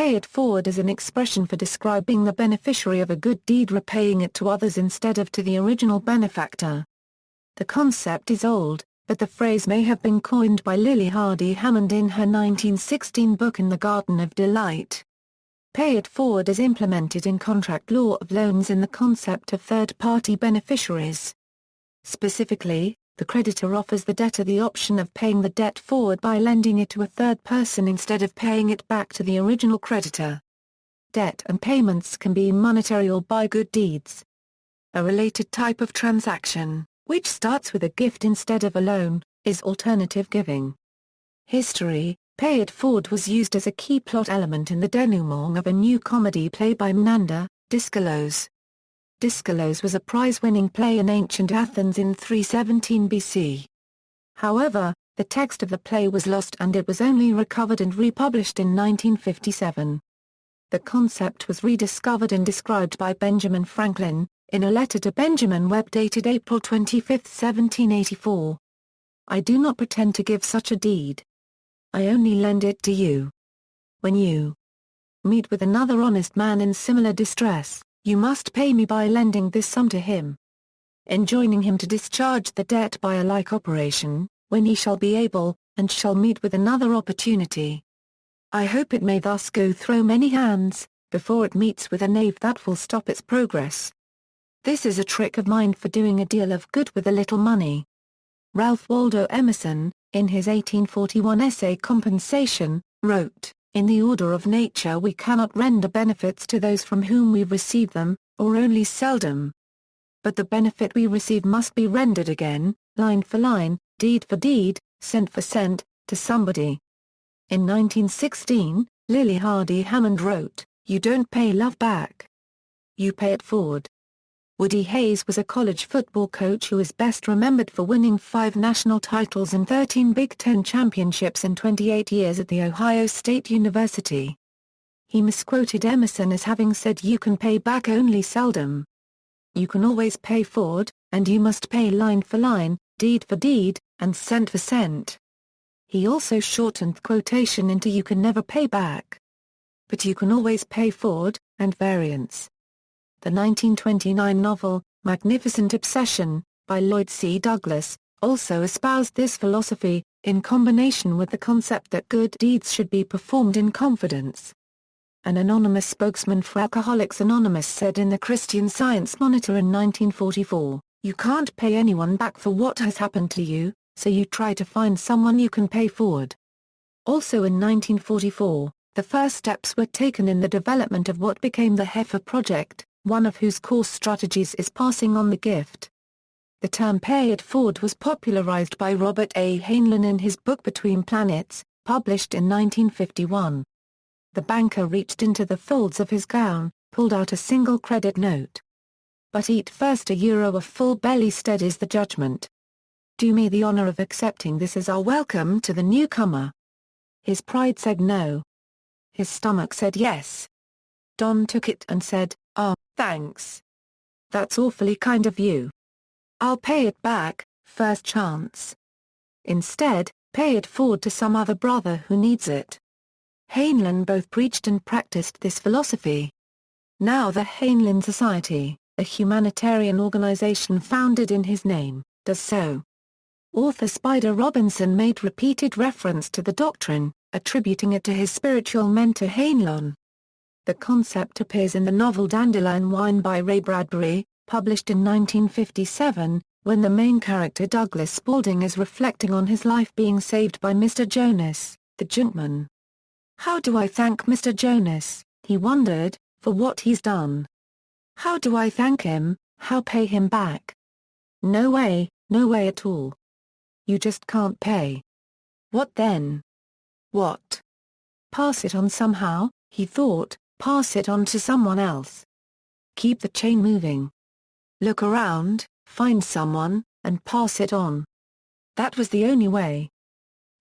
Pay it forward is an expression for describing the beneficiary of a good deed repaying it to others instead of to the original benefactor. The concept is old, but the phrase may have been coined by Lily Hardy Hammond in her 1916 book In the Garden of Delight. Pay it forward is implemented in contract law of loans in the concept of third-party beneficiaries. Specifically, the creditor offers the debtor the option of paying the debt forward by lending it to a third person instead of paying it back to the original creditor. Debt and payments can be monetary or by good deeds. A related type of transaction, which starts with a gift instead of a loan, is alternative giving. History: Pay it forward was used as a key plot element in the denouement of a new comedy play by Menander, Dyskolos. Dyskolos was a prize-winning play in ancient Athens in 317 BC. However, the text of the play was lost and it was only recovered and republished in 1957. The concept was rediscovered and described by Benjamin Franklin, in a letter to Benjamin Webb dated April 25, 1784. I do not pretend to give such a deed. I only lend it to you. When you meet with another honest man in similar distress, you must pay me by lending this sum to him, enjoining him to discharge the debt by a like operation, when he shall be able, and shall meet with another opportunity. I hope it may thus go through many hands, before it meets with a knave that will stop its progress. This is a trick of mine for doing a deal of good with a little money. Ralph Waldo Emerson, in his 1841 essay Compensation, wrote, "In the order of nature we cannot render benefits to those from whom we receive them, or only seldom. But the benefit we receive must be rendered again, line for line, deed for deed, cent for cent, to somebody." In 1916, Lily Hardy Hammond wrote, "You don't pay love back. You pay it forward." Woody Hayes was a college football coach who is best remembered for winning 5 national titles and 13 Big Ten championships in 28 years at The Ohio State University. He misquoted Emerson as having said you can pay back only seldom. You can always pay forward, and you must pay line for line, deed for deed, and cent for cent. He also shortened the quotation into you can never pay back, but you can always pay forward, and variants. The 1929 novel, Magnificent Obsession, by Lloyd C. Douglas, also espoused this philosophy, in combination with the concept that good deeds should be performed in confidence. An anonymous spokesman for Alcoholics Anonymous said in the Christian Science Monitor in 1944, "You can't pay anyone back for what has happened to you, so you try to find someone you can pay forward." Also in 1944, the first steps were taken in the development of what became the Heifer Project, one of whose core strategies is passing on the gift. The term pay it forward was popularized by Robert A. Heinlein in his book Between Planets, published in 1951. The banker reached into the folds of his gown, pulled out a single credit note. "But eat first a full belly steadies the judgment. Do me the honor of accepting this as our welcome to the newcomer." His pride said no. His stomach said yes. Don took it and said, "Ah, thanks. That's awfully kind of you. I'll pay it back, first chance. Instead, pay it forward to some other brother who needs it." Heinlein both preached and practiced this philosophy. Now the Heinlein Society, a humanitarian organization founded in his name, does so. Author Spider Robinson made repeated reference to the doctrine, attributing it to his spiritual mentor Heinlein. The concept appears in the novel Dandelion Wine by Ray Bradbury, published in 1957, when the main character Douglas Spaulding is reflecting on his life being saved by Mr. Jonas, the junkman. "How do I thank Mr. Jonas," he wondered, "for what he's done? How do I thank him, how pay him back? No way at all. You just can't pay. What then? What? Pass it on somehow," he thought, "pass it on to someone else. Keep the chain moving. Look around, find someone, and pass it on." That was the only way.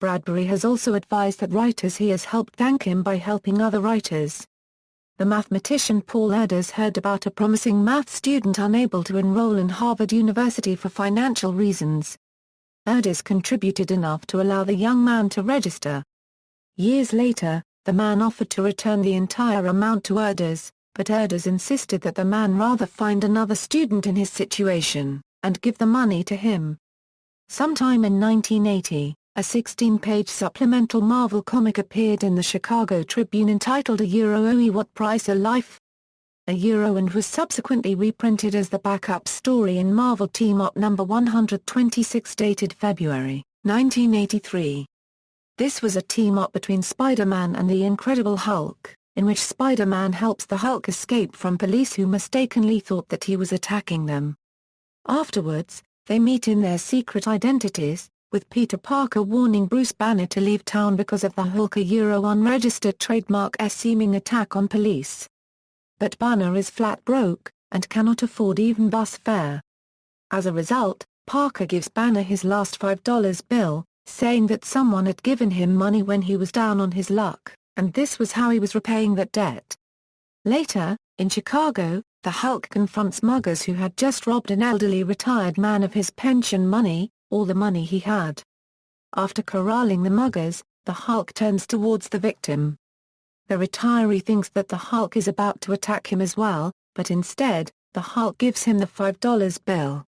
Bradbury has also advised that writers he has helped thank him by helping other writers. The mathematician Paul Erdős heard about a promising math student unable to enroll in Harvard University for financial reasons. Erdős contributed enough to allow the young man to register. Years later, the man offered to return the entire amount to Erdős, but Erdős insisted that the man rather find another student in his situation, and give the money to him. Sometime in 1980, a 16-page supplemental Marvel comic appeared in the Chicago Tribune entitled €OE What Price a Life? and was subsequently reprinted as the backup story in Marvel Team-Up number 126 dated February, 1983. This was a team-up between Spider-Man and the Incredible Hulk, in which Spider-Man helps the Hulk escape from police who mistakenly thought that he was attacking them. Afterwards, they meet in their secret identities, with Peter Parker warning Bruce Banner to leave town because of the Hulk unregistered trademark seeming attack on police. But Banner is flat broke, and cannot afford even bus fare. As a result, Parker gives Banner his last $5 bill, saying that someone had given him money when he was down on his luck, and this was how he was repaying that debt. Later, in Chicago, the Hulk confronts muggers who had just robbed an elderly retired man of his pension money, all the money he had. After corralling the muggers, the Hulk turns towards the victim. The retiree thinks that the Hulk is about to attack him as well, but instead, the Hulk gives him the $5 bill.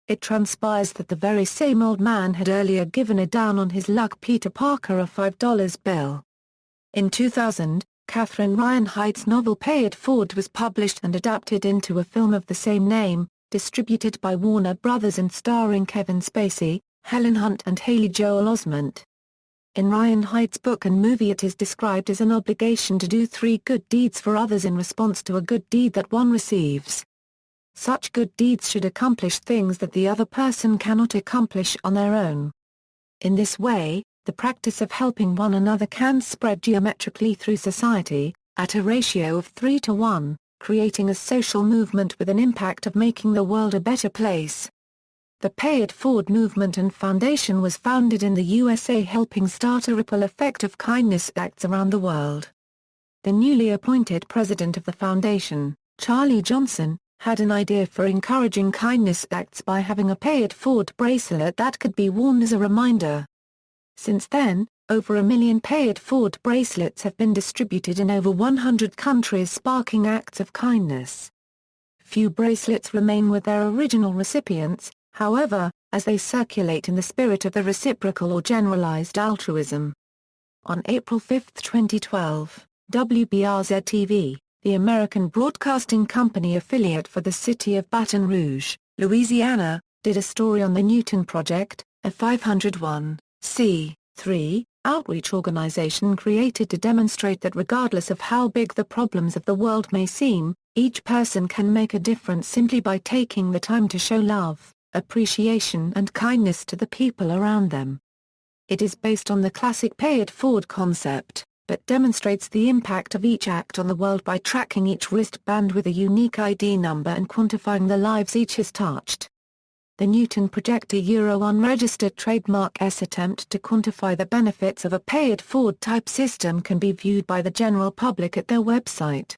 It transpires that the very same old man had earlier given a down-on-his-luck Peter Parker a $5 bill. In 2000, Catherine Ryan Height's novel Pay It Forward was published and adapted into a film of the same name, distributed by Warner Brothers and starring Kevin Spacey, Helen Hunt and Haley Joel Osment. In Ryan Height's book and movie it is described as an obligation to do 3 good deeds for others in response to a good deed that one receives. Such good deeds should accomplish things that the other person cannot accomplish on their own. In this way, the practice of helping one another can spread geometrically through society, at a ratio of 3 to 1, creating a social movement with an impact of making the world a better place. The Pay It Forward movement and foundation was founded in the USA, helping start a ripple effect of kindness acts around the world. The newly appointed president of the foundation, Charlie Johnson, had an idea for encouraging kindness acts by having a Pay It Forward bracelet that could be worn as a reminder. Since then, over 1 million Pay It Forward bracelets have been distributed in over 100 countries, sparking acts of kindness. Few bracelets remain with their original recipients, however, as they circulate in the spirit of the reciprocal or generalized altruism. On April 5, 2012, WBRZ-TV, the American Broadcasting Company affiliate for the city of Baton Rouge, Louisiana, did a story on the Newton Project, a 501(c)(3) outreach organization created to demonstrate that regardless of how big the problems of the world may seem, each person can make a difference simply by taking the time to show love, appreciation and kindness to the people around them. It is based on the classic Pay It Forward concept, but demonstrates the impact of each act on the world by tracking each wristband with a unique ID number and quantifying the lives each has touched. The Newton Project, a unregistered trademark's attempt to quantify the benefits of a Pay It Forward type system, can be viewed by the general public at their website.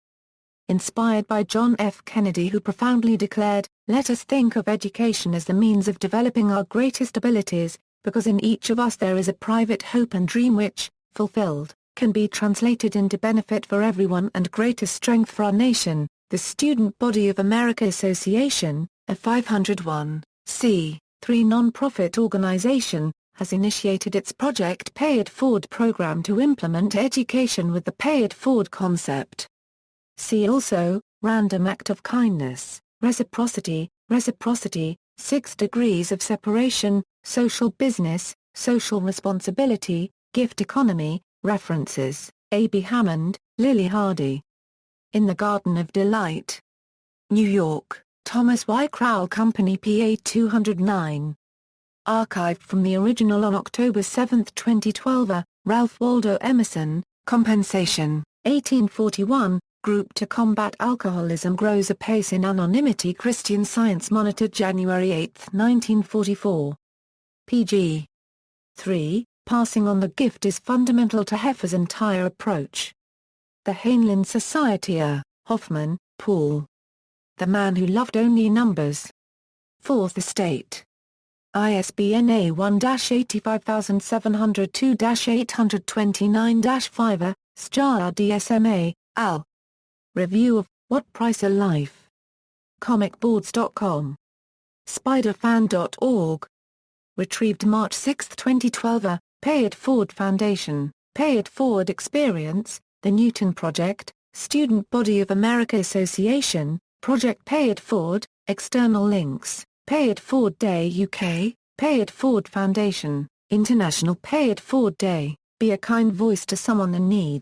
Inspired by John F. Kennedy, who profoundly declared, "Let us think of education as the means of developing our greatest abilities, because in each of us there is a private hope and dream which, fulfilled, can be translated into benefit for everyone and greater strength for our nation." The Student Body of America Association, a 501(c)(3) non-profit organization, has initiated its Project Pay It Forward program to implement education with the Pay It Forward concept. See also, Random Act of Kindness, Reciprocity, 6 Degrees of Separation, Social Business, Social Responsibility, Gift Economy. References, A.B. Hammond, Lily Hardy. In the Garden of Delight. New York, Thomas Y. Crowell Company PA 209. Archived from the original on October 7, 2012. Ralph Waldo Emerson, Compensation, 1841. Group to Combat Alcoholism Grows Apace in Anonymity. Christian Science monitored January 8, 1944. pg. 3. Passing on the gift is fundamental to Heffer's entire approach. The Heinlein Society. Hoffman, Paul. The Man Who Loved Only Numbers. Fourth Estate. ISBN A1-85702-829-5 Sjar DSMA, Al. Review of What Price a Life? Comicboards.com. Spiderfan.org. Retrieved March 6, 2012. Pay It Forward Foundation, Pay It Forward Experience, The Newton Project, Student Body of America Association, Project Pay It Forward, External links, Pay It Forward Day UK, Pay It Forward Foundation, International Pay It Forward Day, Be a Kind Voice to Someone in Need.